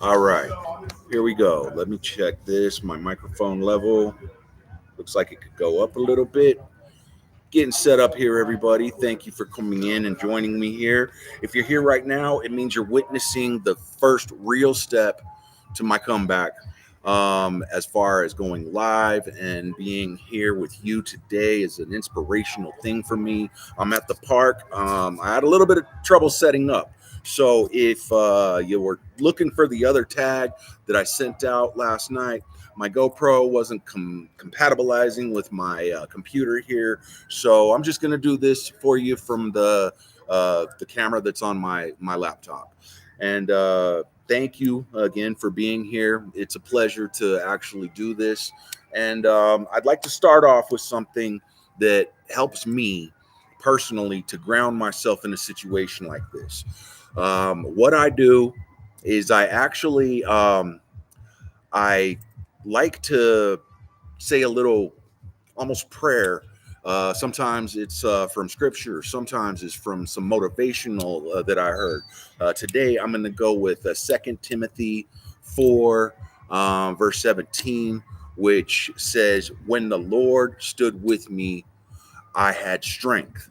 All right, here we go. Let me check this. My microphone level looks like it could go up a little bit. Getting set up here, everybody. Thank you for coming in and joining me here. If you're here right now, it means you're witnessing the first real step to my comeback, as far as going live and being here with you today is an inspirational thing for me. I'm at the park. I had a little bit of trouble setting up. So if you were looking for the other tag that I sent out last night, my GoPro wasn't compatibilizing with my computer here, so I'm just gonna do this for you from the camera that's on my laptop. And thank you again for being here. It's a pleasure to actually do this. And I'd like to start off with something that helps me personally to ground myself in a situation like this. What I do is I like to say a little almost prayer. Sometimes it's from scripture, sometimes it's from some motivational that I heard. Today, I'm going to go with 2 Timothy 4, verse 17, which says, "When the Lord stood with me, I had strength."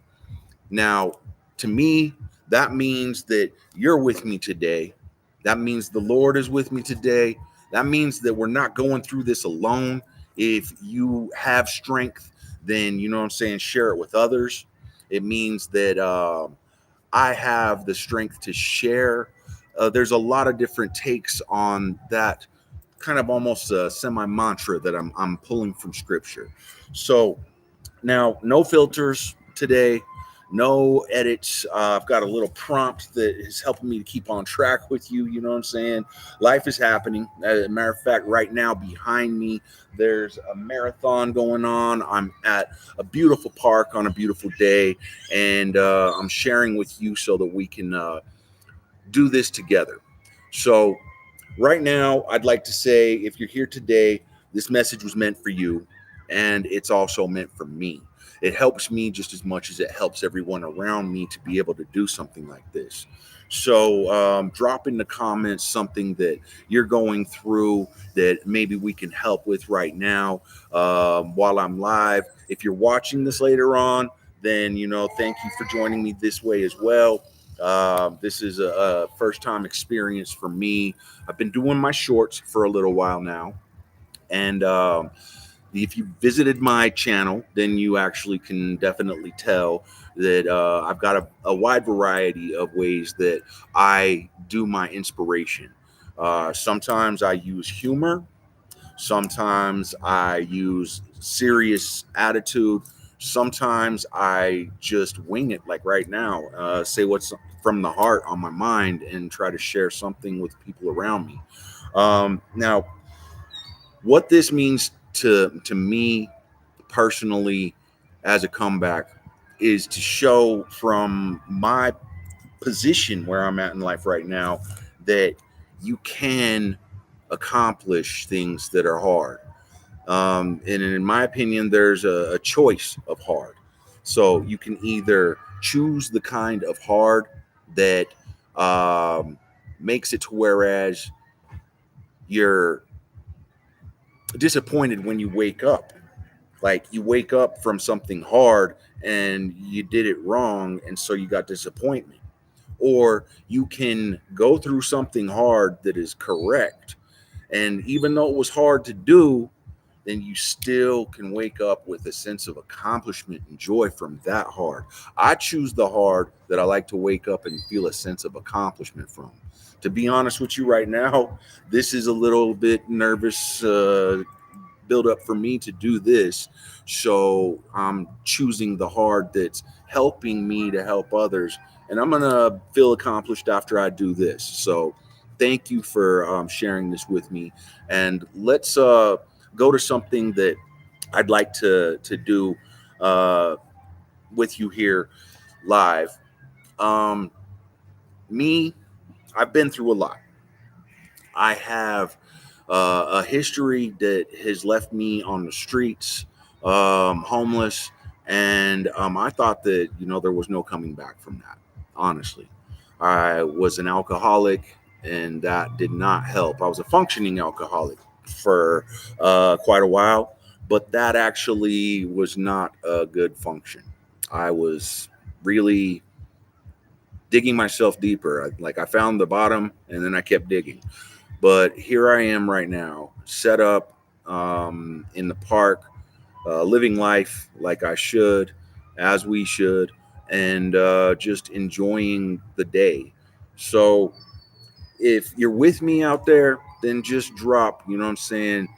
Now, to me, that means that you're with me today. That means the Lord is with me today. That means that we're not going through this alone. If you have strength, then you know what I'm saying, share it with others. It means that I have the strength to share. There's a lot of different takes on that kind of almost a semi mantra that I'm pulling from scripture. So now, no filters today, no edits. I've got a little prompt that is helping me to keep on track with you. You know what I'm saying? Life is happening. As a matter of fact, right now behind me, there's a marathon going on. I'm at a beautiful park on a beautiful day, and I'm sharing with you so that we can do this together. So, right now, I'd like to say if you're here today, this message was meant for you, and it's also meant for me. It helps me just as much as it helps everyone around me to be able to do something like this. So, drop in the comments something that you're going through that maybe we can help with right now while I'm live. If you're watching this later on, then thank you for joining me this way as well. This is a first time experience for me. I've been doing my shorts for a little while now, and if you visited my channel, then you actually can definitely tell that I've got a wide variety of ways that I do my inspiration. Sometimes I use humor, sometimes I use serious attitude, sometimes I just wing it, like right now, say what's from the heart on my mind and try to share something with people around me. Now, what this means to me personally as a comeback is to show from my position where I'm at in life right now that you can accomplish things that are hard. And in my opinion, there's a choice of hard. So you can either choose the kind of hard that makes it to whereas you're disappointed when you wake up. Like you wake up from something hard and you did it wrong, and so you got disappointment. Or you can go through something hard that is correct. And even though it was hard to do, then you still can wake up with a sense of accomplishment and joy from that hard. I choose the hard that I like to wake up and feel a sense of accomplishment from. To be honest with you right now, this is a little bit nervous build up for me to do this. So I'm choosing the hard that's helping me to help others. And I'm going to feel accomplished after I do this. So thank you for sharing this with me. And let's go to something that I'd like to do uh, with you here live. Um, me, I've been through a lot. I have a history that has left me on the streets, homeless, and I thought that there was no coming back from that. Honestly, I was an alcoholic, and that did not help. I was a functioning alcoholic for quite a while, but that actually was not a good function. I was really digging myself deeper. Like I found the bottom and then I kept digging. But here I am right now, set up in the park, living life like I should, as we should, and just enjoying the day. So if you're with me out there, then just drop, you know what I'm saying?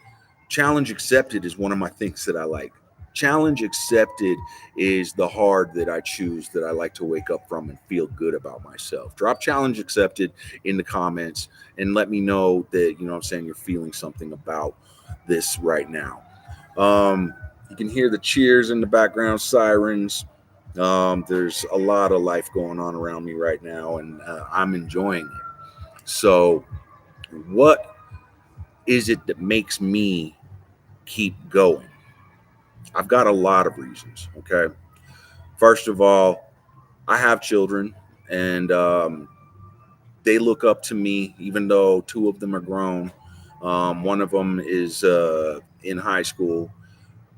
Challenge accepted is one of my things that I like. Challenge accepted is the hard that I choose, that I like to wake up from and feel good about myself. Drop challenge accepted in the comments and let me know that, you know what I'm saying, you're feeling something about this right now. You can hear the cheers in the background, sirens. There's a lot of life going on around me right now, and I'm enjoying it. So, what is it that makes me keep going? I've got a lot of reasons. Okay. First of all, I have children, and they look up to me, even though two of them are grown. One of them is in high school.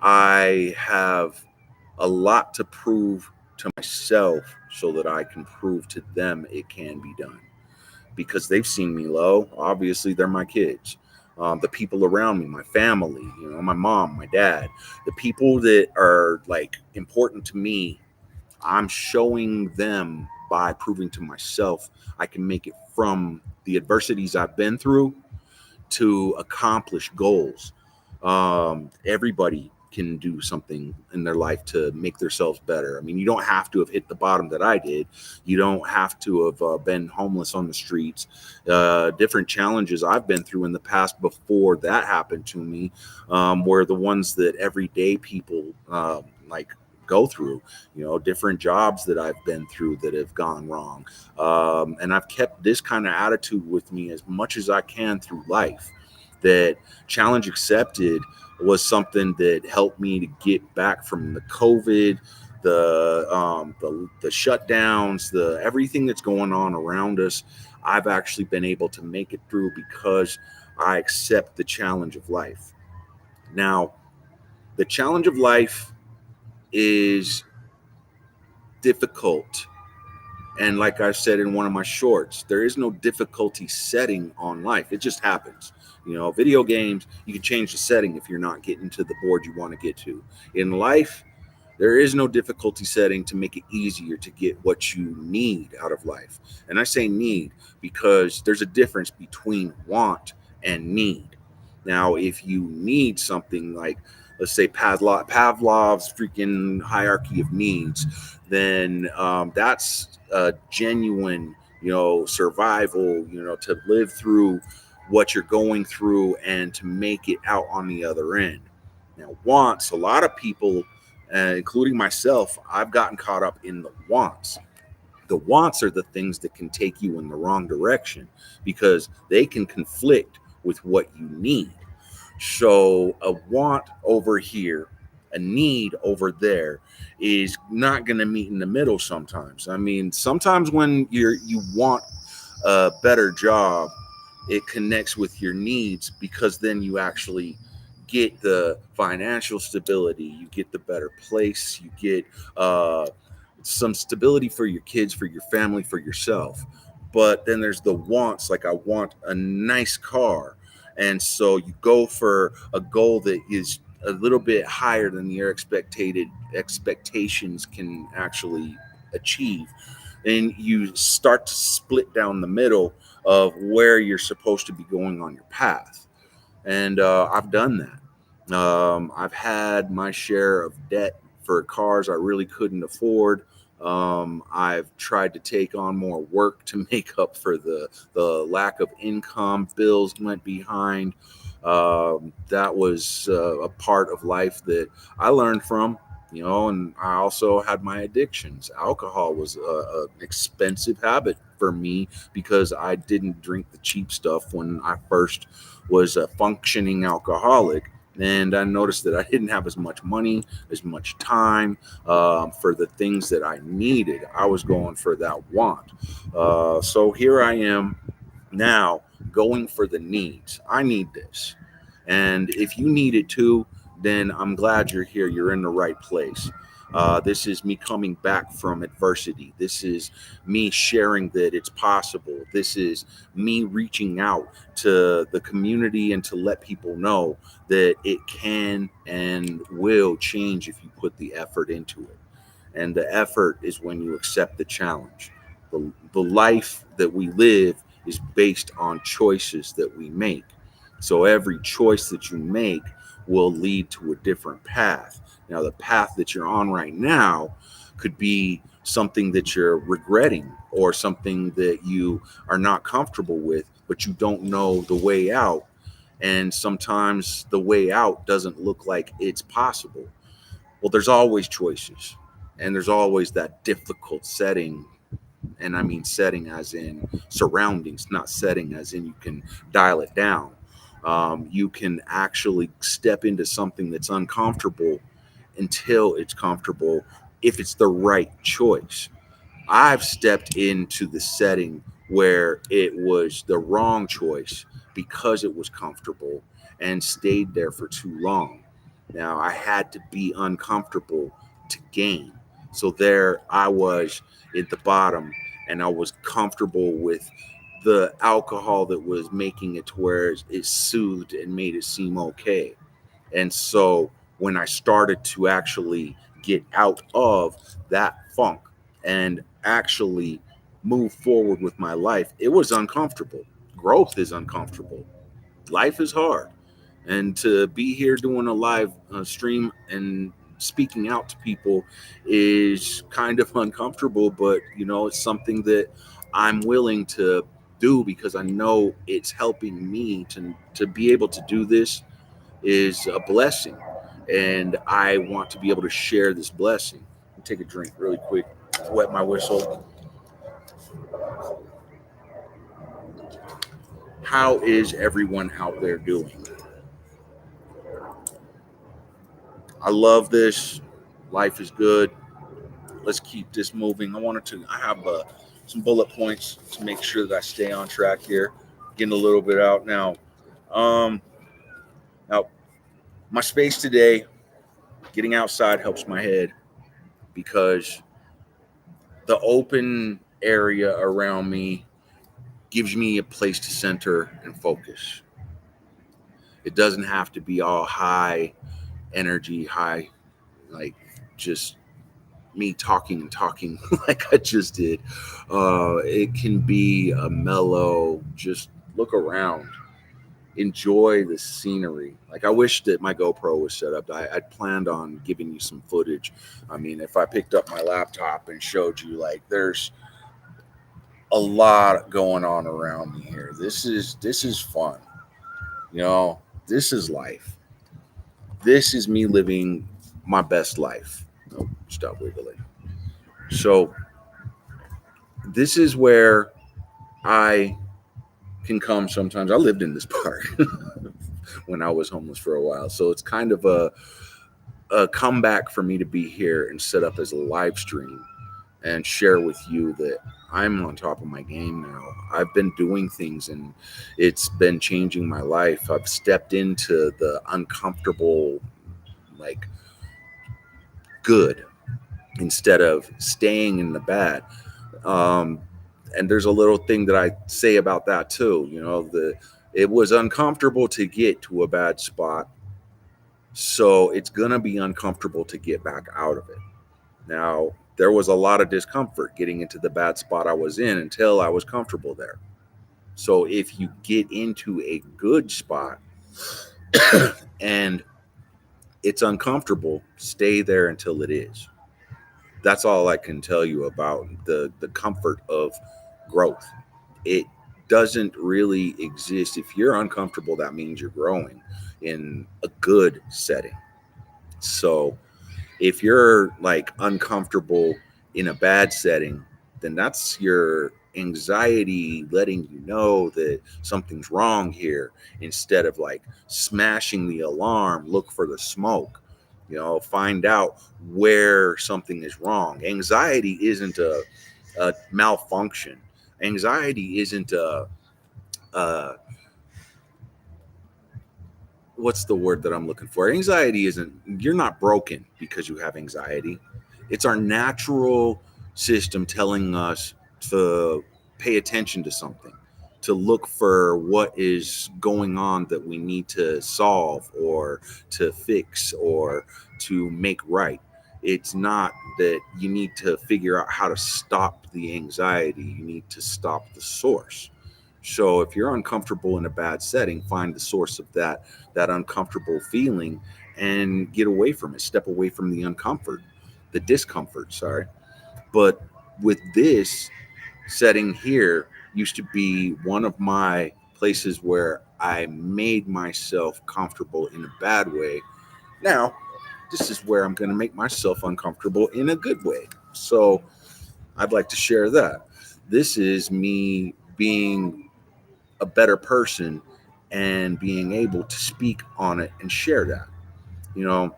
I have a lot to prove to myself so that I can prove to them it can be done because they've seen me low. Obviously, they're my kids. The people around me, my family, you know, my mom, my dad, the people that are like important to me, I'm showing them by proving to myself I can make it from the adversities I've been through to accomplish goals. Everybody can do something in their life to make themselves better. I mean, you don't have to have hit the bottom that I did. You don't have to have been homeless on the streets. Different challenges I've been through in the past before that happened to me were the ones that everyday people like go through, you know, different jobs that I've been through that have gone wrong. And I've kept this kind of attitude with me as much as I can through life. That challenge accepted was something that helped me to get back from the COVID, the shutdowns, the everything that's going on around us. I've actually been able to make it through because I accept the challenge of life. Now, the challenge of life is difficult. And like I said in one of my shorts, there is no difficulty setting on life. It just happens. You know, video games, you can change the setting if you're not getting to the board you want to get to. In life, there is no difficulty setting to make it easier to get what you need out of life. And I say need because there's a difference between want and need. Now, if you need something like, let's say, Pavlov's freaking hierarchy of needs, then that's a genuine, you know, survival, you know, to live through what you're going through and to make it out on the other end. Now, wants, a lot of people, including myself, I've gotten caught up in the wants. The wants are the things that can take you in the wrong direction because they can conflict with what you need. So a want over here, a need over there is not going to meet in the middle sometimes. I mean, sometimes when you want a better job, it connects with your needs because then you actually get the financial stability, you get the better place, you get some stability for your kids, for your family, for yourself. But then there's the wants, like I want a nice car. And so you go for a goal that is a little bit higher than your expectations can actually achieve. And you start to split down the middle of where you're supposed to be going on your path. And I've done that. I've had my share of debt for cars I really couldn't afford. I've tried to take on more work to make up for the lack of income. Bills went behind. That was a part of life that I learned from, you know, and I also had my addictions. Alcohol was an expensive habit for me because I didn't drink the cheap stuff when I first was a functioning alcoholic. And I noticed that I didn't have as much money, as much time for the things that I needed. I was going for that want. So here I am Now, going for the needs. I need this. And if you need it too, then I'm glad you're here. You're in the right place. This is me coming back from adversity. This is me sharing that it's possible. This is me reaching out to the community and to let people know that it can and will change if you put the effort into it. And the effort is when you accept the challenge. The life that we live is based on choices that we make. So every choice that you make will lead to a different path. Now, the path that you're on right now could be something that you're regretting or something that you are not comfortable with, but you don't know the way out. And sometimes the way out doesn't look like it's possible. Well, there's always choices, and there's always that difficult setting. And I mean setting as in surroundings, not setting as in you can dial it down. You can actually step into something that's uncomfortable until it's comfortable if it's the right choice. I've stepped into the setting where it was the wrong choice because it was comfortable and stayed there for too long. Now I had to be uncomfortable to gain. So there I was at the bottom and I was comfortable with the alcohol that was making it to where it soothed and made it seem okay. And so when I started to actually get out of that funk and actually move forward with my life, it was uncomfortable. Growth is uncomfortable. Life is hard. And to be here doing a live stream and speaking out to people is kind of uncomfortable, but it's something that I'm willing to do because I know it's helping me to be able to do this is a blessing, and I want to be able to share this blessing. Take a drink really quick, wet my whistle. How is everyone out there doing? I love this. Life is good. Let's keep this moving. I have some bullet points to make sure that I stay on track here. Getting a little bit out now. Um, Now, my space today, getting outside helps my head because the open area around me gives me a place to center and focus. It doesn't have to be all high energy, high, like just me talking and talking like I just did. It can be a mellow, just look around, enjoy the scenery. Like I wish that my GoPro was set up. I'd planned on giving you some footage. I mean, if I picked up my laptop and showed you, like, there's a lot going on around me here. This is fun. You know, this is life. This is me living my best life. Oh, stop wiggling. So this is where I can come sometimes. I lived in this park when I was homeless for a while. So it's kind of a comeback for me to be here and set up as a live stream and share with you that I'm on top of my game now. I've been doing things and it's been changing my life. I've stepped into the uncomfortable, like, good instead of staying in the bad. Um, and there's a little thing that I say about that too. It was uncomfortable to get to a bad spot, so it's gonna be uncomfortable to get back out of it. Now, there was a lot of discomfort getting into the bad spot I was in until I was comfortable there. So if you get into a good spot and it's uncomfortable, stay there until it is. That's all I can tell you about the comfort of growth. It doesn't really exist. If you're uncomfortable, that means you're growing in a good setting. So if you're like uncomfortable in a bad setting, then that's your anxiety letting you know that something's wrong here. Instead of like smashing the alarm, look for the smoke. Find out where something is wrong. Anxiety isn't a malfunction. Anxiety isn't uh, what's the word that I'm looking for? Anxiety isn't, you're not broken because you have anxiety. It's our natural system telling us to pay attention to something, to look for what is going on that we need to solve or to fix or to make right. It's not that you need to figure out how to stop the anxiety, you need to stop the source. So if you're uncomfortable in a bad setting, find the source of that uncomfortable feeling and get away from it. Step away from the discomfort, sorry. But with this setting here used to be one of my places where I made myself comfortable in a bad way. Now, this is where I'm going to make myself uncomfortable in a good way. So, I'd like to share that. This is me being a better person and being able to speak on it and share that. You know,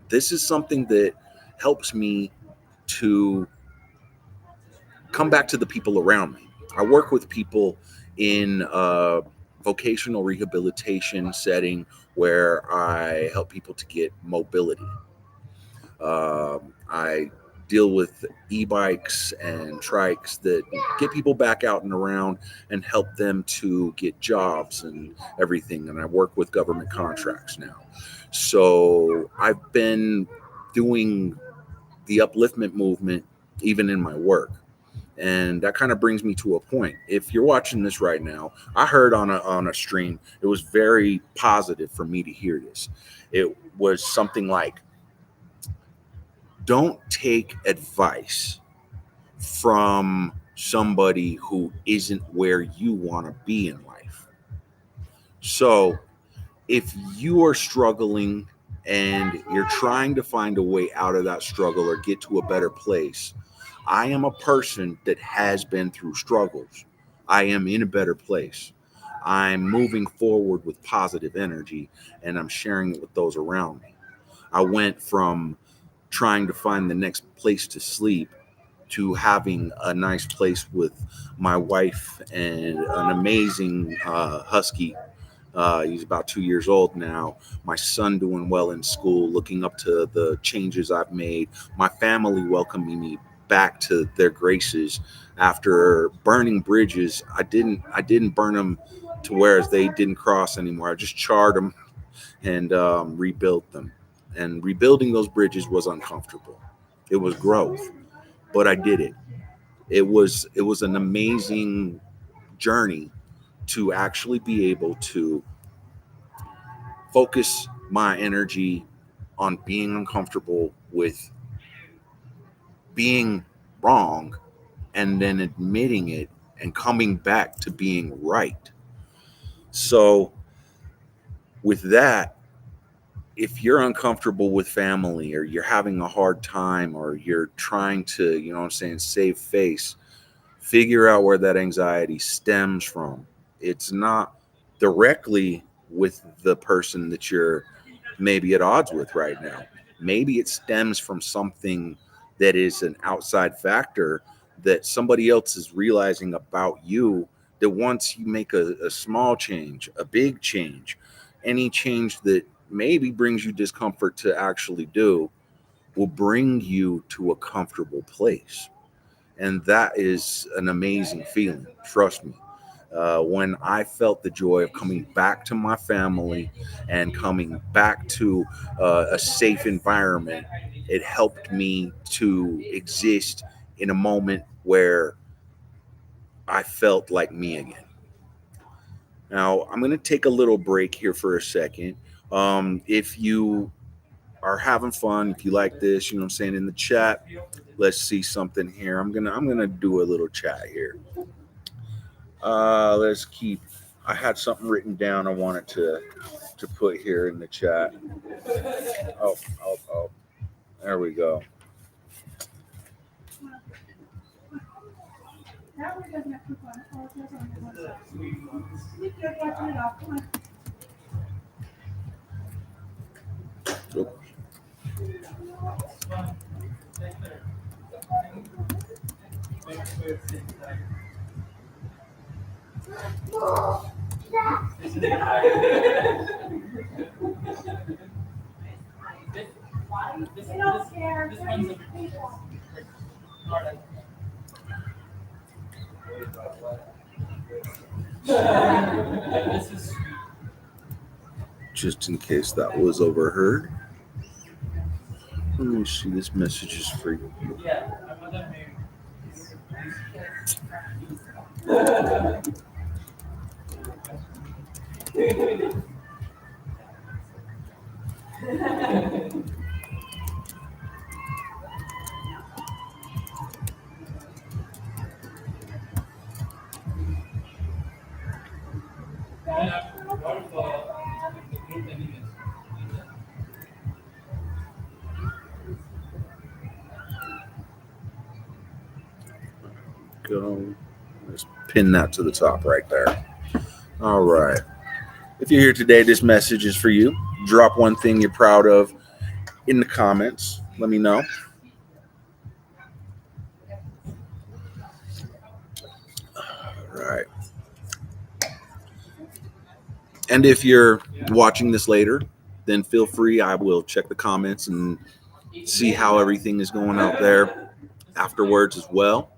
this is something that helps me to come back to the people around me. I work with people in a vocational rehabilitation setting where I help people to get mobility. I deal with e-bikes and trikes that get people back out and around and help them to get jobs and everything. And I work with government contracts now. So I've been doing the upliftment movement even in my work. And that kind of brings me to a point. If you're watching this right now, I heard on a stream, it was very positive for me to hear this. It was something like, don't take advice from somebody who isn't where you want to be in life. So if you are struggling and you're trying to find a way out of that struggle or get to a better place, I am a person that has been through struggles. I am in a better place. I'm moving forward with positive energy and I'm sharing it with those around me. I went from trying to find the next place to sleep to having a nice place with my wife and an amazing husky. He's about 2 years old now. My son doing well in school, looking up to the changes I've made. My family welcoming me back to their graces after burning bridges. I didn't burn them to where they didn't cross anymore. I just charred them and rebuilt them. And rebuilding those bridges was uncomfortable. It was growth, but I did it. It was an amazing journey to actually be able to focus my energy on being uncomfortable with being wrong and then admitting it and coming back to being right. So, with that, if you're uncomfortable with family or you're having a hard time or you're trying to, you know what I'm saying, save face, figure out where that anxiety stems from. It's not directly with the person that you're maybe at odds with right now. Maybe it stems from something that is an outside factor that somebody else is realizing about you, that once you make a small change, a big change, any change that maybe brings you discomfort to actually do will bring you to a comfortable place. And that is an amazing feeling, trust me. When I felt the joy of coming back to my family and coming back to a safe environment, it helped me to exist in a moment where I felt like me again. Now, I'm going to take a little break here for a second. If you are having fun, if you like this, you know what I'm saying, in the chat, let's see something here. I'm gonna do a little chat here. Let's keep. I had something written down. I wanted to put here in the chat. Oh. There we go. Oops. Just in case that was overheard. Let me see, this message is for you. Go. Let's pin that to the top right there. All right. If you're here today, this message is for you. Drop one thing you're proud of in the comments. Let me know. All right. And if you're watching this later, then feel free. I will check the comments and see how everything is going out there afterwards as well.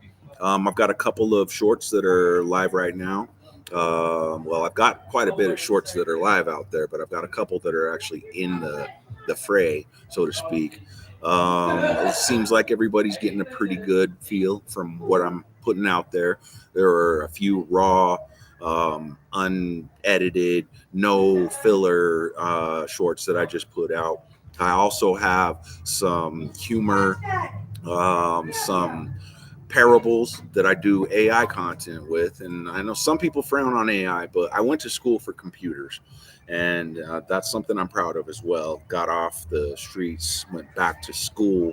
I've got a couple of shorts that are live right now. Well, I've got quite a bit of shorts that are live out there, but I've got a couple that are actually in the fray, so to speak. It seems like everybody's getting a pretty good feel from what I'm putting out there. There are a few raw, unedited, no filler shorts that I just put out. I also have some humor, some parables that I do AI content with. And I know some people frown on AI, but I went to school for computers. And that's something I'm proud of as well. Got off the streets, went back to school,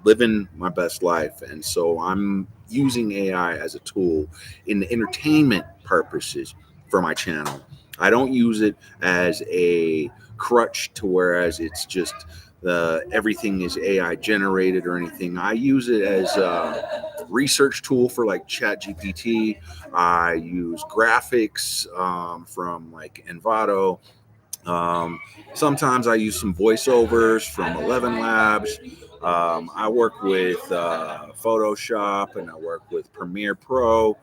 living my best life. And so I'm using AI as a tool in the entertainment purposes for my channel. I don't use it as a crutch to whereas it's just everything is AI generated or anything. I use it as a research tool for like ChatGPT. I use graphics from like Envato. Sometimes I use some voiceovers from 11 Labs. I work with Photoshop and I work with Premiere Pro.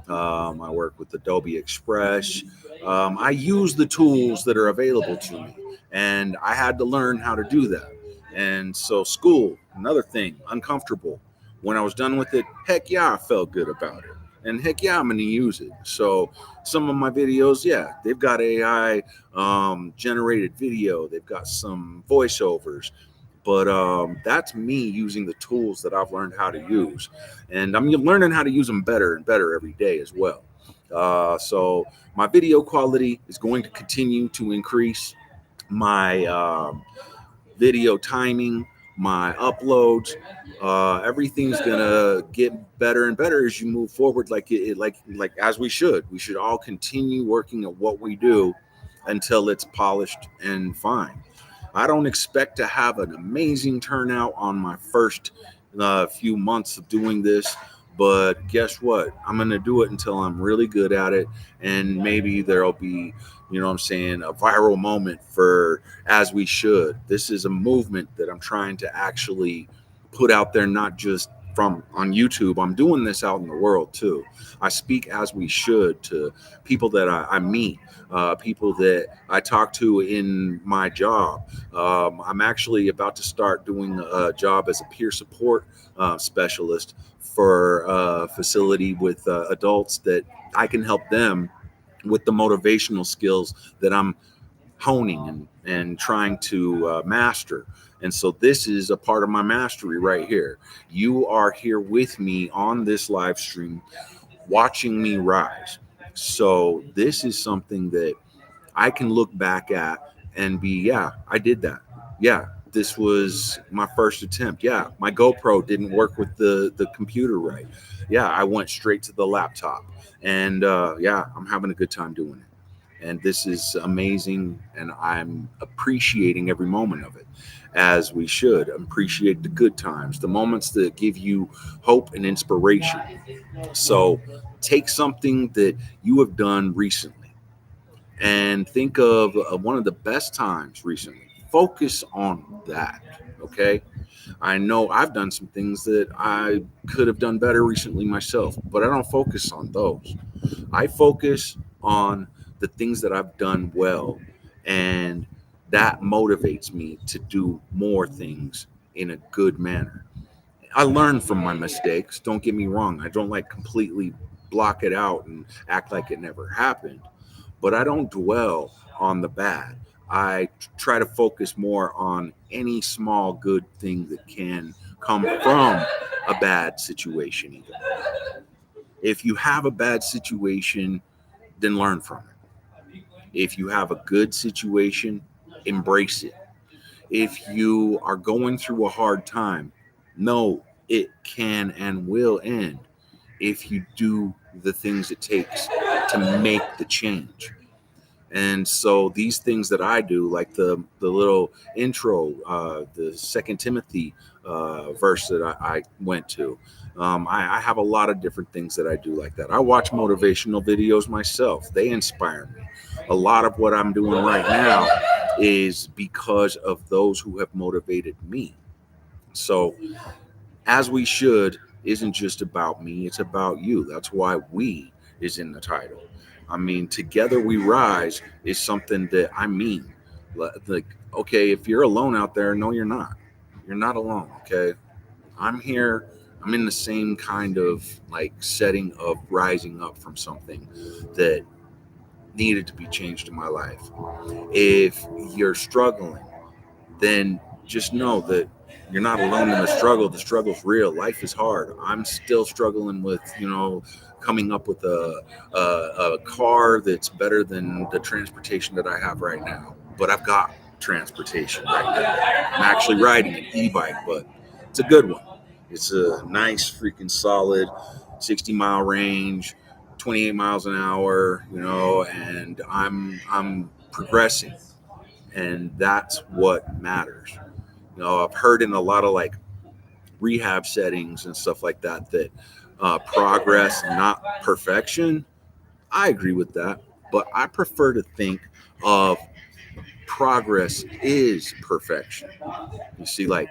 I work with Adobe Express. I use the tools that are available to me, and I had to learn how to do that. And so, school, another thing, uncomfortable. When I was done with it, heck yeah, I felt good about it. And heck yeah, I'm going to use it. So, some of my videos, yeah, they've got AI generated video, they've got some voiceovers. But that's me using the tools that I've learned how to use. And I'm learning how to use them better and better every day as well. So my video quality is going to continue to increase. My video timing, my uploads, everything's gonna get better and better as you move forward. Like as we should. We should all continue working at what we do until it's polished and fine. I don't expect to have an amazing turnout on my first few months of doing this, but guess what? I'm going to do it until I'm really good at it. And maybe there'll be, you know what I'm saying, a viral moment for As We Should. This is a movement that I'm trying to actually put out there, not just from on YouTube. I'm doing this out in the world too. I speak as we should to people that I meet, people that I talk to in my job. I'm actually about to start doing a job as a peer support specialist for a facility with adults that I can help them with the motivational skills that I'm honing and trying to master. And so this is a part of my mastery right here. You are here with me on this live stream, watching me rise. So this is something that I can look back at and be, yeah, I did that. Yeah, this was my first attempt. Yeah, my GoPro didn't work with the computer right. Yeah, I went straight to the laptop. And yeah, I'm having a good time doing it. And this is amazing. And I'm appreciating every moment of it. as we should. Appreciate the good times, the moments that give you hope and inspiration. So take something that you have done recently and think of one of the best times recently. Focus on that. Okay. I know I've done some things that I could have done better recently myself, but I don't focus on those. I focus on the things that I've done well, and that motivates me to do more things in a good manner. I learn from my mistakes. Don't get me wrong. I don't like completely block it out and act like it never happened, but I don't dwell on the bad. I try to focus more on any small good thing that can come from a bad situation. Even if you have a bad situation, then learn from it. If you have a good situation, embrace it. If you are going through a hard time, know it can and will end if you do the things it takes to make the change. And so these things that I do, like the little intro, the Second Timothy verse that I went to, I have a lot of different things that I do like that. I watch motivational videos myself; they inspire me. A lot of what I'm doing right now is because of those who have motivated me. So as we should isn't just about me, it's about you. That's why we is in the title. I mean, together we rise is something that I mean. Like, okay, if you're alone out there, no, you're not. You're not alone, okay? I'm here. I'm in the same kind of like setting of rising up from something that needed to be changed in my life. If you're struggling, then just know that you're not alone in the struggle. The struggle's real. Life is hard. I'm still struggling with, coming up with a car that's better than the transportation that I have right now. But I've got transportation right now. I'm actually riding an e-bike, but it's a good one. It's a nice, freaking solid 60-mile range, 28 miles an hour, and I'm progressing, and that's what matters. I've heard in a lot of like rehab settings and stuff like that that progress, not perfection. I agree with that, but I prefer to think of progress is perfection. You see, like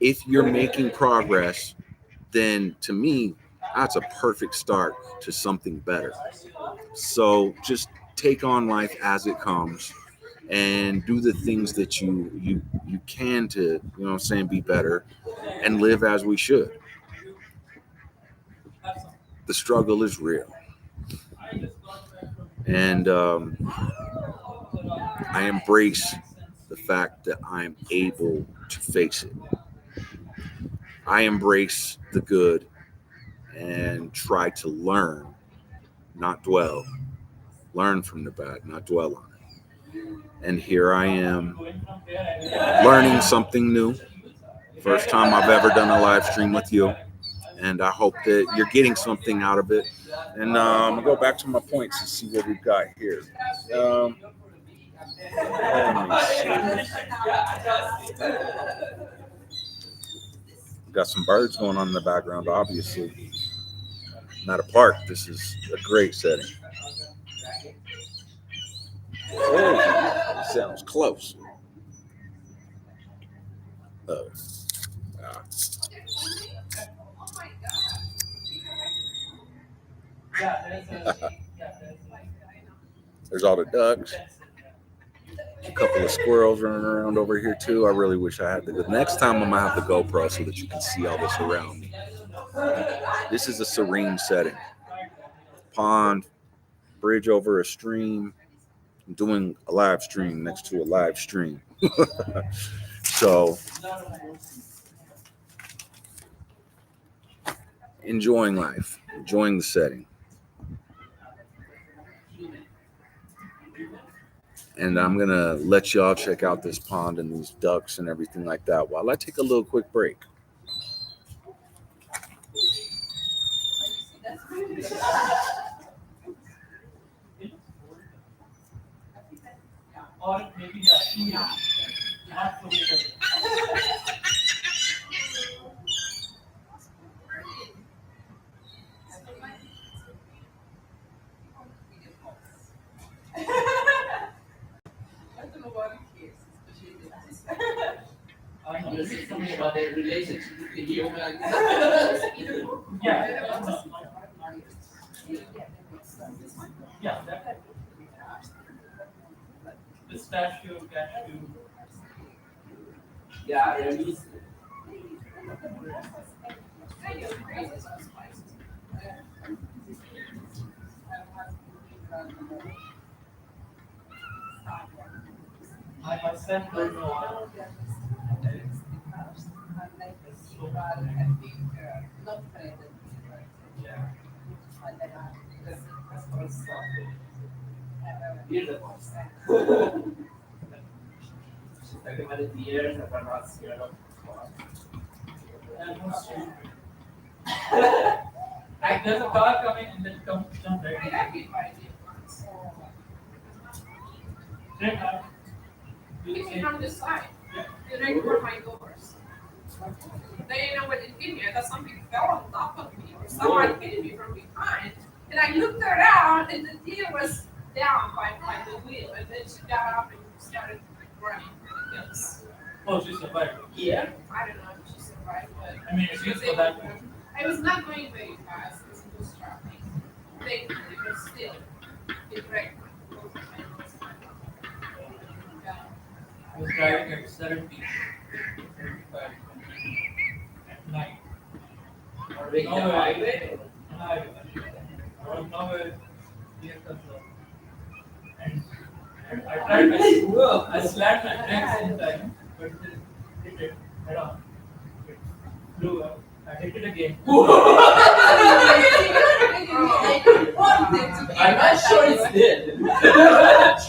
if you're making progress, then to me, that's a perfect start to something better. So just take on life as it comes and do the things that you can to, what I'm saying, be better and live as we should. The struggle is real, and I embrace the fact that I'm able to face it. I embrace the good and try to learn, not dwell. Learn from the bad, not dwell on it. And here I am learning something new. First time I've ever done a live stream with you, and I hope that you're getting something out of it. And I'm gonna go back to my points and see what we've got here. Um, Let me see. We've got some birds going on in the background, obviously. Not a park. This is a great setting. Oh, sounds close. Oh, ah. There's all the ducks. A couple of squirrels running around over here too. I really wish I had the good. Next time I'm gonna have the GoPro so that you can see all this around me. This is a serene setting. Pond, bridge over a stream. I'm doing a live stream next to a live stream. So enjoying life, enjoying the setting. And I'm gonna let y'all check out this pond and these ducks and everything like that while I take a little quick break. about their relationship with you. Yeah, that pistachio, cashew. Yeah, really. I myself don't know. Yeah. Beautiful. Talking about the years that I'm not scared of. Like there's a car coming and then comes down right. It's from this side. Right for my doors. They know what it hit me. I thought something fell on top of me or someone hit me from behind. And I looked around and the deer was down by the wheel. And then she got up and started running. Yes. Oh, she survived. Yeah. I don't know if she survived, but I mean, it's used for that. I was not going very fast because it was traffic. Thankfully, but still, it wrecked both of my nose and my mouth. Yeah. I was driving at 70, 75 at night. Big highway? Nowhere near control. And I tried I slammed my brakes in time, but it hit it head on. It flew up. I hit it again. I'm not sure it's dead.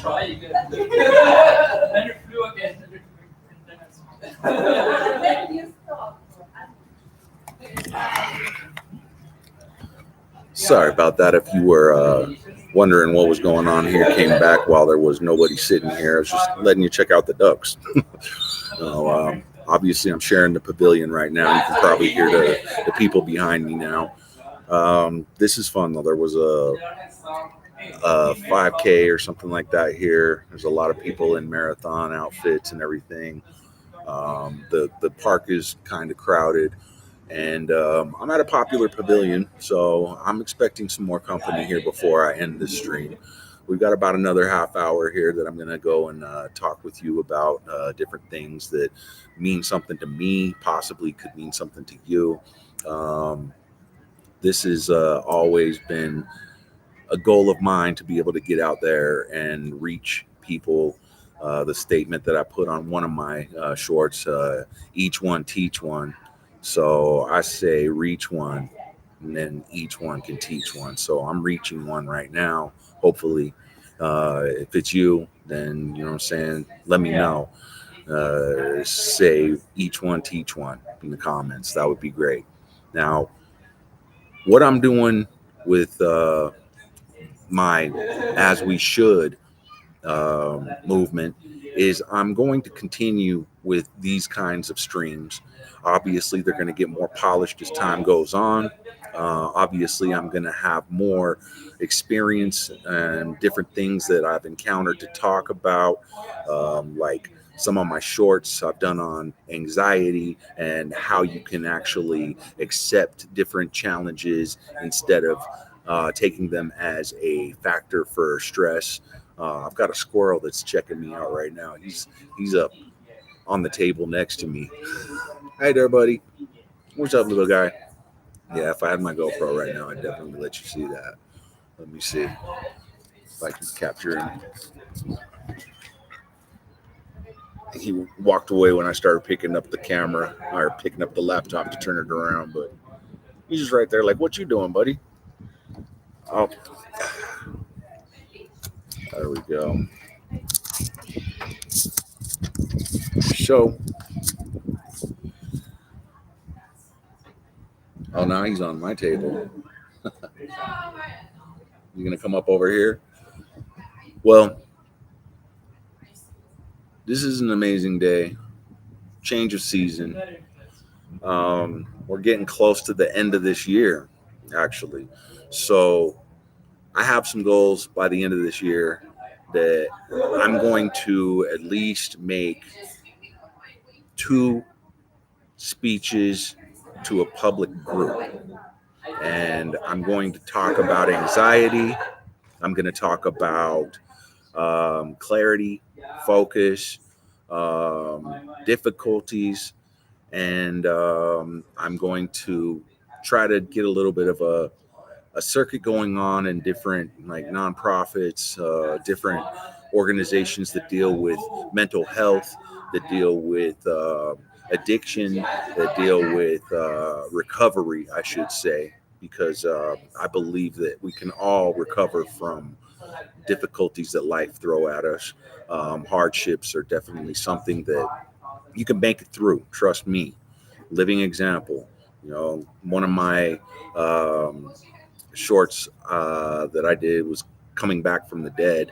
Try again. Then it flew again. And then I Then you stop. Sorry about that. If you were wondering what was going on here, came back while there was nobody sitting here. I was just letting you check out the ducks. Obviously, I'm sharing the pavilion right now. You can probably hear the people behind me now. This is fun, though. There was a 5K or something like that here. There's a lot of people in marathon outfits and everything. The park is kind of crowded. And I'm at a popular pavilion, so I'm expecting some more company here before I end this stream. We've got about another half hour here that I'm going to go and talk with you about different things that mean something to me, possibly could mean something to you. This has always been a goal of mine to be able to get out there and reach people. The statement that I put on one of my shorts, each one teach one. So I say reach one, and then each one can teach one. So I'm reaching one right now. Hopefully, if it's you, then you know what I'm saying. Let me know. Say each one teach one in the comments. That would be great. Now, what I'm doing with my As We Should movement is I'm going to continue with these kinds of streams. Obviously, they're going to get more polished as time goes on. Obviously, I'm going to have more experience and different things that I've encountered to talk about, like some of my shorts I've done on anxiety and how you can actually accept different challenges instead of taking them as a factor for stress. I've got a squirrel that's checking me out right now. He's up on the table next to me. Hey there, buddy. What's up, little guy? Yeah, if I had my GoPro right now, I'd definitely let you see that. Let me see if I can capture him. He walked away when I started picking up the camera or picking up the laptop to turn it around, but he's just right there like, what you doing, buddy? Oh, there we go. So, oh, now he's on my table. You gonna come up over here? Well, this is an amazing day. Change of season. We're getting close to the end of this year, actually. So I have some goals by the end of this year that I'm going to at least make 2 speeches to a public group. And I'm going to talk about anxiety. I'm going to talk about clarity, focus, difficulties, and I'm going to try to get a little bit of a circuit going on in different like nonprofits, different organizations that deal with mental health, that deal with addiction, that deal with recovery, I should say, because I believe that we can all recover from difficulties that life throw at us. Hardships are definitely something that you can make it through. Trust me. Living example. You know, one of my shorts that I did was coming back from the dead.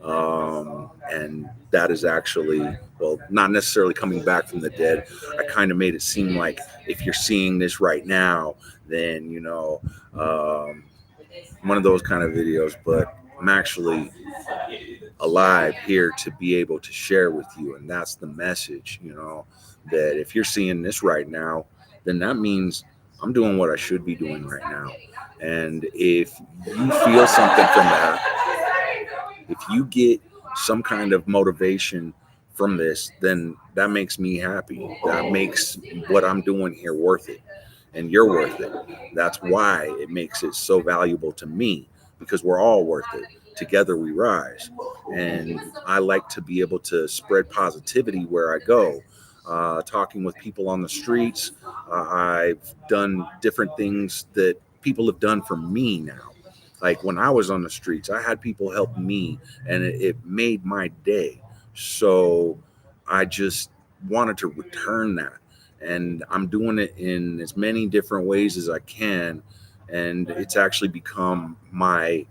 And that is actually, well, not necessarily coming back from the dead. I kind of made it seem like if you're seeing this right now, then, you know, one of those kind of videos, but I'm actually alive here to be able to share with you. And that's the message, you know, that if you're seeing this right now, then that means I'm doing what I should be doing right now. And if you feel something from that, if you get some kind of motivation from this, then that makes me happy. That makes what I'm doing here worth it. And you're worth it. That's why it makes it so valuable to me, because we're all worth it. Together we rise. And I like to be able to spread positivity where I go. Talking with people on the streets, I've done different things that people have done for me now. Like when I was on the streets, I had people help me, and it made my day. So I just wanted to return that. And I'm doing it in as many different ways as I can. And it's actually become my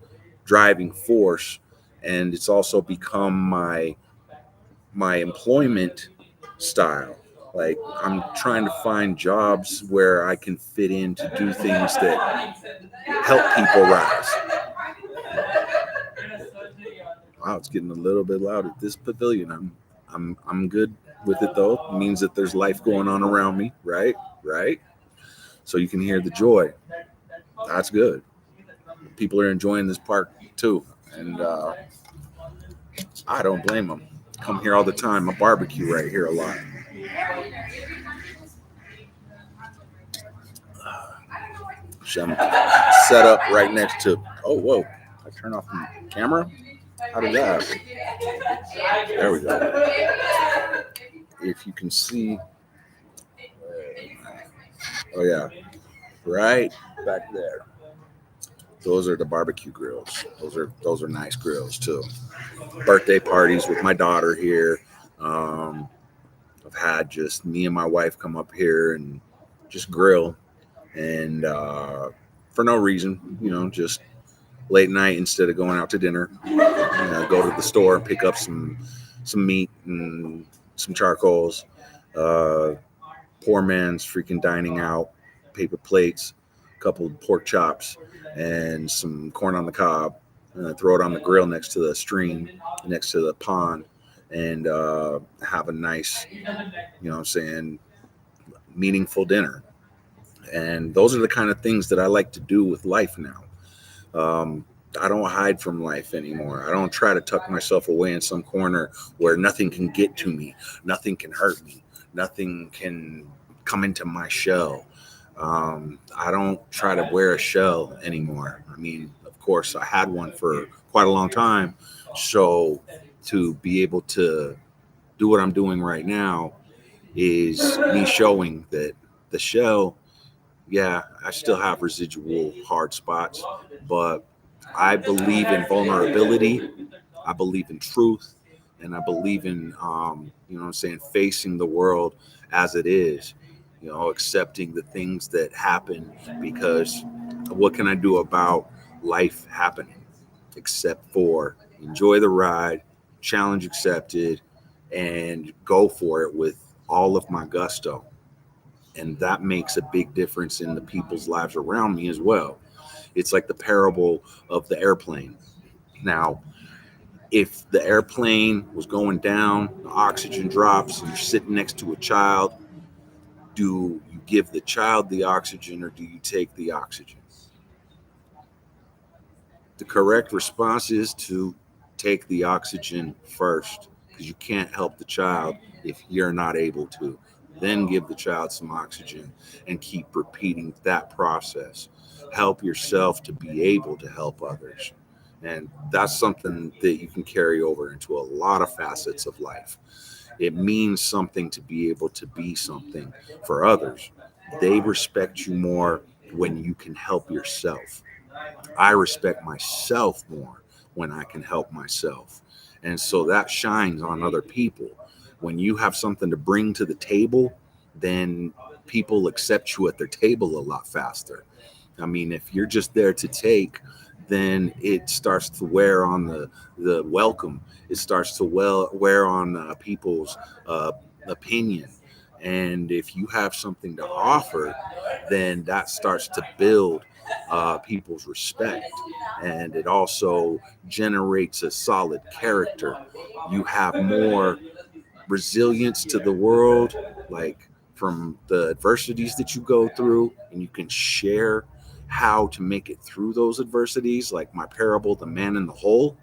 driving force. And it's also become my employment style. Like I'm trying to find jobs where I can fit in to do things that help people rise. Wow, it's getting a little bit loud at this pavilion. I'm good with it though. It means that there's life going on around me, right? Right. So you can hear the joy. That's good. People are enjoying this park too, and I don't blame them. Come here all the time. I barbecue right here a lot. So I'm set up right next to. Oh, whoa! I turn off the camera. How did that happen? There we go. If you can see. Oh yeah, right back there. Those are the barbecue grills. Those are nice grills too. Birthday parties with my daughter here. Um, I've had just me and my wife come up here and just grill, and for no reason, you know, just late night instead of going out to dinner, you know, go to the store, pick up some meat and some charcoals. Uh, Poor man's freaking dining out, paper plates, a couple of pork chops, and some corn on the cob. Throw it on the grill next to the stream, next to the pond, and have a nice, you know what I'm saying, meaningful dinner. And those are the kind of things that I like to do with life now. Um, I don't hide from life anymore. I don't try to tuck myself away in some corner where nothing can get to me, nothing can hurt me, nothing can come into my shell. I don't try to wear a shell anymore. I mean, of course, I had one for quite a long time. So to be able to do what I'm doing right now is me showing that the shell, yeah, I still have residual hard spots, but I believe in vulnerability. I believe in truth, and I believe in, you know what I'm saying, facing the world as it is, you know, accepting the things that happen, because what can I do about life happening except for enjoy the ride, challenge accepted, and go for it with all of my gusto. And that makes a big difference in the people's lives around me as well. It's like the parable of the airplane. Now, if the airplane was going down, the oxygen drops, and you're sitting next to a child, Do you give the child the oxygen or do you take the oxygen? The correct response is to take the oxygen first, because you can't help the child if you're not able to. Then give the child some oxygen and keep repeating that process. Help yourself to be able to help others. And that's something that you can carry over into a lot of facets of life. It means something to be able to be something for others. They respect you more when you can help yourself. I respect myself more when I can help myself. And so that shines on other people. When you have something to bring to the table, then people accept you at their table a lot faster. I mean, if you're just there to take, then it starts to wear on the welcome. It starts to wear on people's uh, opinion. And if you have something to offer, then that starts to build people's respect. And it also generates a solid character. You have more resilience to the world, like from the adversities that you go through, and you can share how to make it through those adversities. Like my parable, the man in the hole.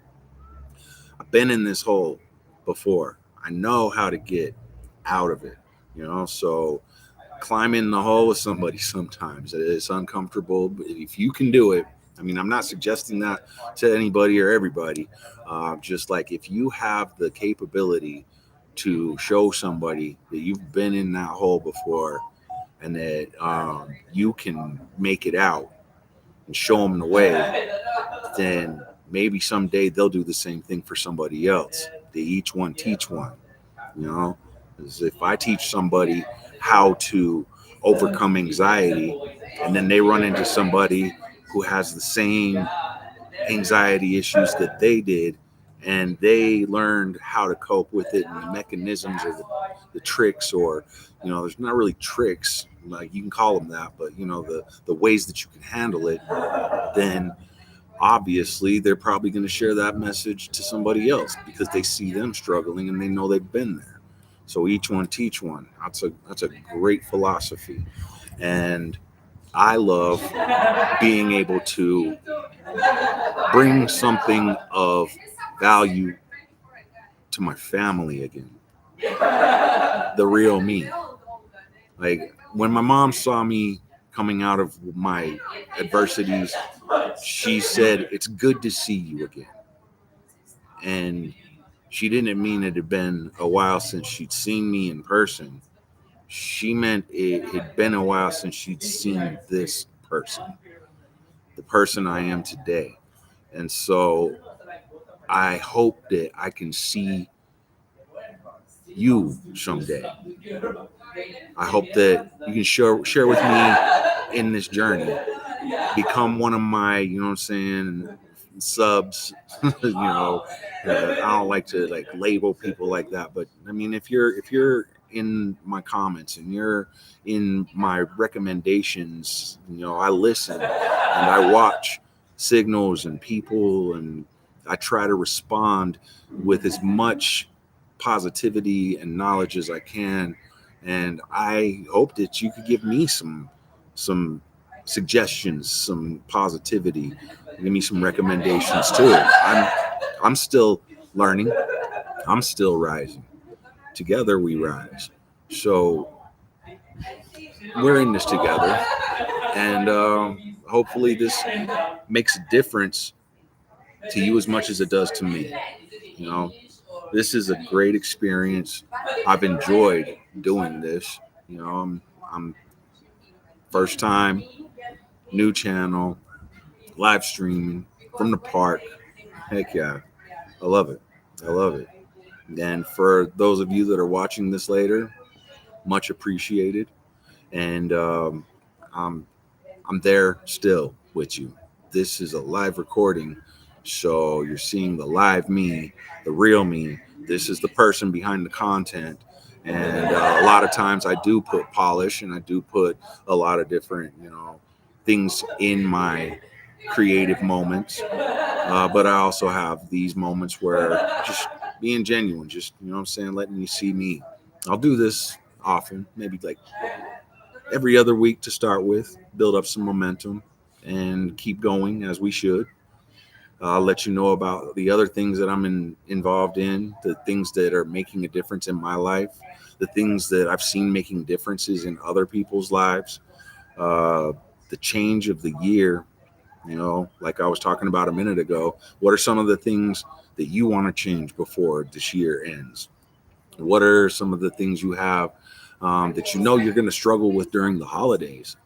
I've been in this hole before. I know how to get out of it, so climb in the hole with somebody sometimes. It's uncomfortable, but if you can do it, I mean, I'm not suggesting that to anybody or everybody. Just like if you have the capability to show somebody that you've been in that hole before and that you can make it out and show them the way, then maybe someday they'll do the same thing for somebody else. They each one teach one, you know. Because if I teach somebody how to overcome anxiety and then they run into somebody who has the same anxiety issues that they did and they learned how to cope with it and the mechanisms or the tricks, or there's not really tricks, like you can call them that, but the ways that you can handle it, then obviously they're probably going to share that message to somebody else because they see them struggling and they know they've been there. So each one teach one. That's a great philosophy. And I love being able to bring something of value to my family again. The real me. Like when my mom saw me coming out of my adversities, she said, "It's good to see you again." And she didn't mean it had been a while since she'd seen me in person. She meant it had been a while since she'd seen this person, the person I am today. And so I hope that I can see you someday. I hope that you can share with me in this journey. Become one of my, what I'm saying, subs. I don't like to like label people like that, but I mean, if you're in my comments and you're in my recommendations, I listen and I watch signals and people, and I try to respond with as much positivity and knowledge as I can. And I hope that you could give me some suggestions, some positivity, give me some recommendations too. I'm still learning. I'm still rising. Together we rise. So we're in this together, and hopefully this makes a difference to you as much as it does to me. This is a great experience. I've enjoyed doing this. I'm first time, new channel, live streaming from the park. Heck yeah, I love it. I love it. And for those of you that are watching this later, much appreciated. And I'm I'm there still with you. This is a live recording, so you're seeing the live me, the real me. This is the person behind the content. And a lot of times I do put polish and I do put a lot of different, things in my creative moments. But I also have these moments where just being genuine, just, what I'm saying, letting you see me. I'll do this often, maybe like every other week to start with, build up some momentum, and keep going as we should. I'll let you know about the other things that involved in, the things that are making a difference in my life, the things that I've seen making differences in other people's lives, uh, the change of the year. Like I was talking about a minute ago, what are some of the things that you want to change before this year ends? What are some of the things you have that you're going to struggle with during the holidays?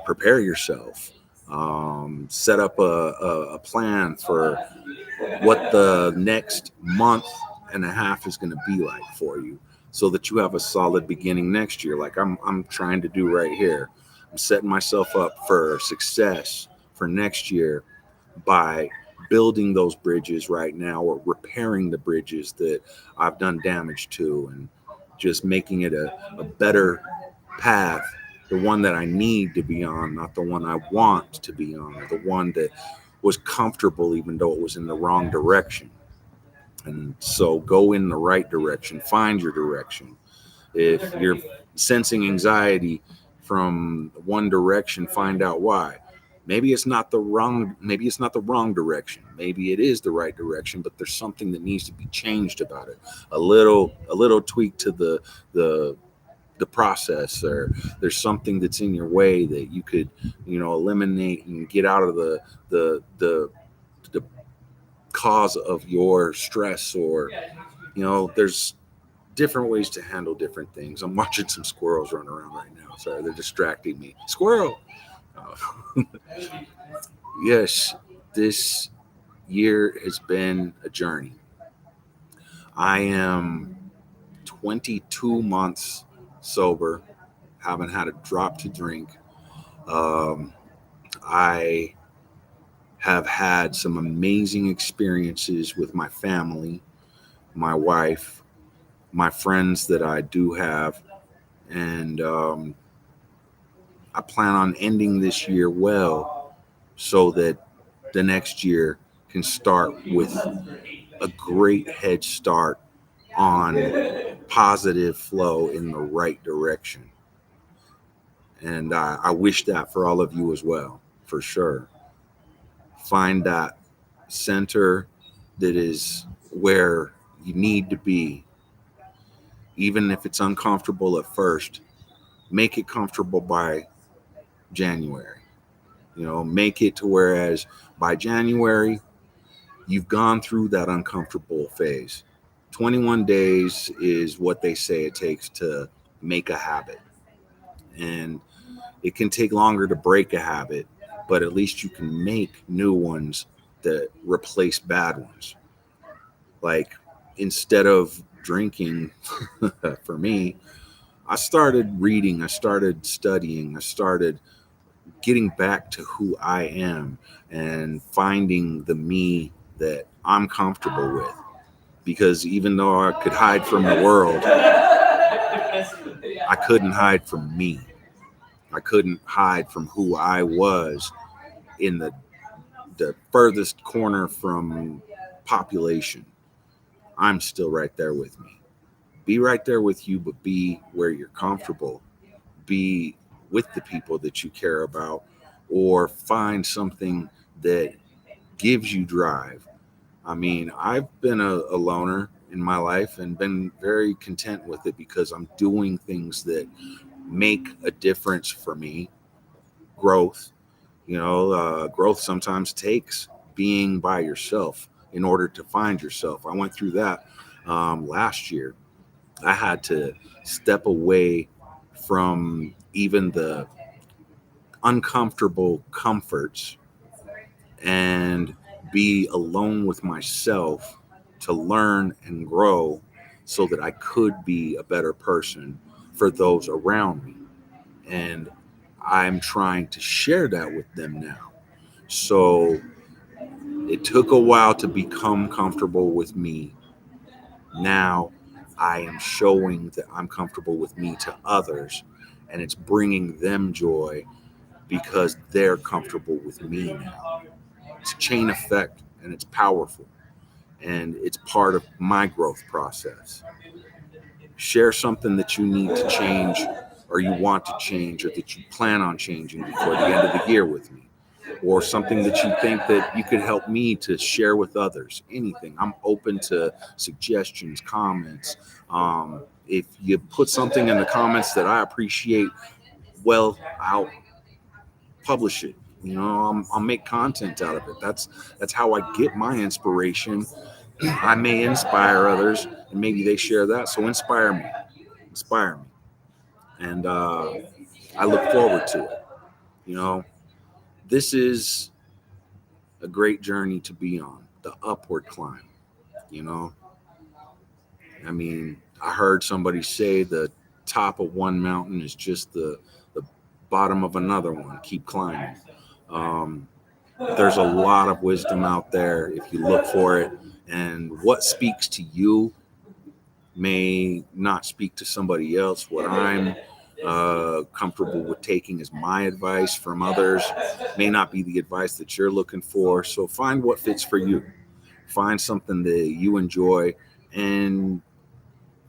Prepare yourself. Set up a plan for what the next month and a half is going to be like for you, so that you have a solid beginning next year, like I'm trying to do right here. I'm setting myself up for success for next year by building those bridges right now, or repairing the bridges that I've done damage to, and just making it a better path, the one that I need to be on, not the one I want to be on, or the one that was comfortable even though it was in the wrong direction. And so go in the right direction, find your direction. If you're sensing anxiety from one direction, find out why. Maybe it's not the wrong direction. Maybe it is the right direction, but there's something that needs to be changed about it. A little tweak to the process, or there's something that's in your way that you could eliminate and get out of the cause of your stress, or there's different ways to handle different things. I'm watching some squirrels run around right now. Sorry, they're distracting me. Squirrel. Yes, this year has been a journey. I am 22 months sober, haven't had a drop to drink. um, I have had some amazing experiences with my family, my wife, my friends that I do have, and I plan on ending this year well, so that the next year can start with a great head start on positive flow in the right direction. And I wish that for all of you as well, for sure. Find that center that is where you need to be, even if it's uncomfortable at first. Make it comfortable by January. Make it to whereas by January you've gone through that uncomfortable phase. 21 days is what they say it takes to make a habit. And it can take longer to break a habit, but at least you can make new ones that replace bad ones. Like, instead of drinking, for me, I started reading, I started studying, I started getting back to who I am and finding the me that I'm comfortable with. Because even though I could hide from the world, I couldn't hide from me. I couldn't hide from who I was in the furthest corner from population. I'm still right there with me. Be right there with you, but be where you're comfortable. Be with the people that you care about, or find something that gives you drive. I mean, I've been a loner in my life and been very content with it, because I'm doing things that make a difference for me. Growth, growth sometimes takes being by yourself in order to find yourself. I went through that last year. I had to step away from even the uncomfortable comforts and be alone with myself to learn and grow, so that I could be a better person for those around me. And I'm trying to share that with them now. So it took a while to become comfortable with me. Now I am showing that I'm comfortable with me to others, and it's bringing them joy because they're comfortable with me now. It's a chain effect, and it's powerful, and it's part of my growth process. Share something that you need to change or you want to change, or that you plan on changing before the end of the year with me, or something that you think that you could help me to share with others. Anything. I'm open to suggestions, comments. If you put something in the comments that I appreciate, well, I'll publish it. I'll make content out of it. That's how I get my inspiration. I may inspire others, and maybe they share that. So inspire me, and I look forward to it. You know, this is a great journey to be on, the upward climb. You know, I mean, I heard somebody say the top of one mountain is just the bottom of another one. Keep climbing. Um, there's a lot of wisdom out there if you look for it, and what speaks to you may not speak to somebody else. What I'm comfortable with taking as my advice from others may not be the advice that you're looking for. So find what fits for you. Find something that you enjoy and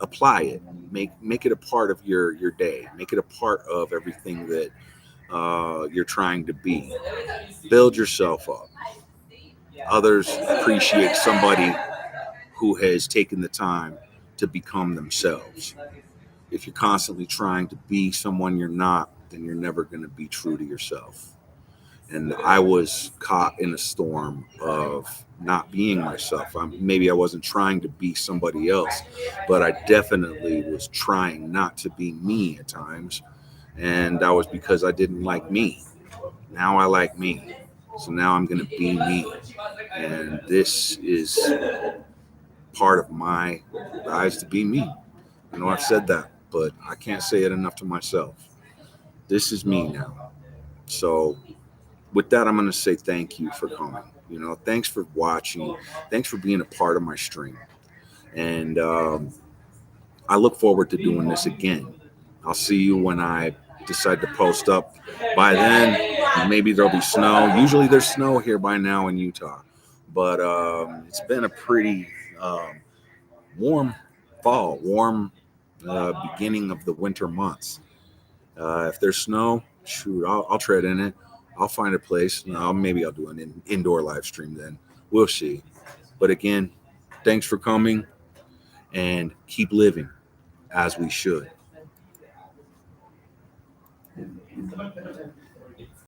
apply it. Make it a part of your day. Make it a part of everything that you're trying to be. Build yourself up. Others appreciate somebody who has taken the time to become themselves. If you're constantly trying to be someone you're not, then you're never going to be true to yourself. And I was caught in a storm of not being myself. Maybe I wasn't trying to be somebody else, but I definitely was trying not to be me at times. And that was because I didn't like me. Now I like me. So now I'm going to be me. And this is part of my rise to be me. I've said that, but I can't say it enough to myself. This is me now. So with that, I'm going to say thank you for coming. Thanks for watching. Thanks for being a part of my stream. And I look forward to doing this again. I'll see you when I decide to post up. By then, maybe there'll be snow. Usually there's snow here by now in Utah. But it's been a pretty warm fall, warm beginning of the winter months. If there's snow, shoot, I'll tread in it. I'll find a place. Maybe I'll do an indoor live stream then. We'll see. But again, thanks for coming, and keep living as we should.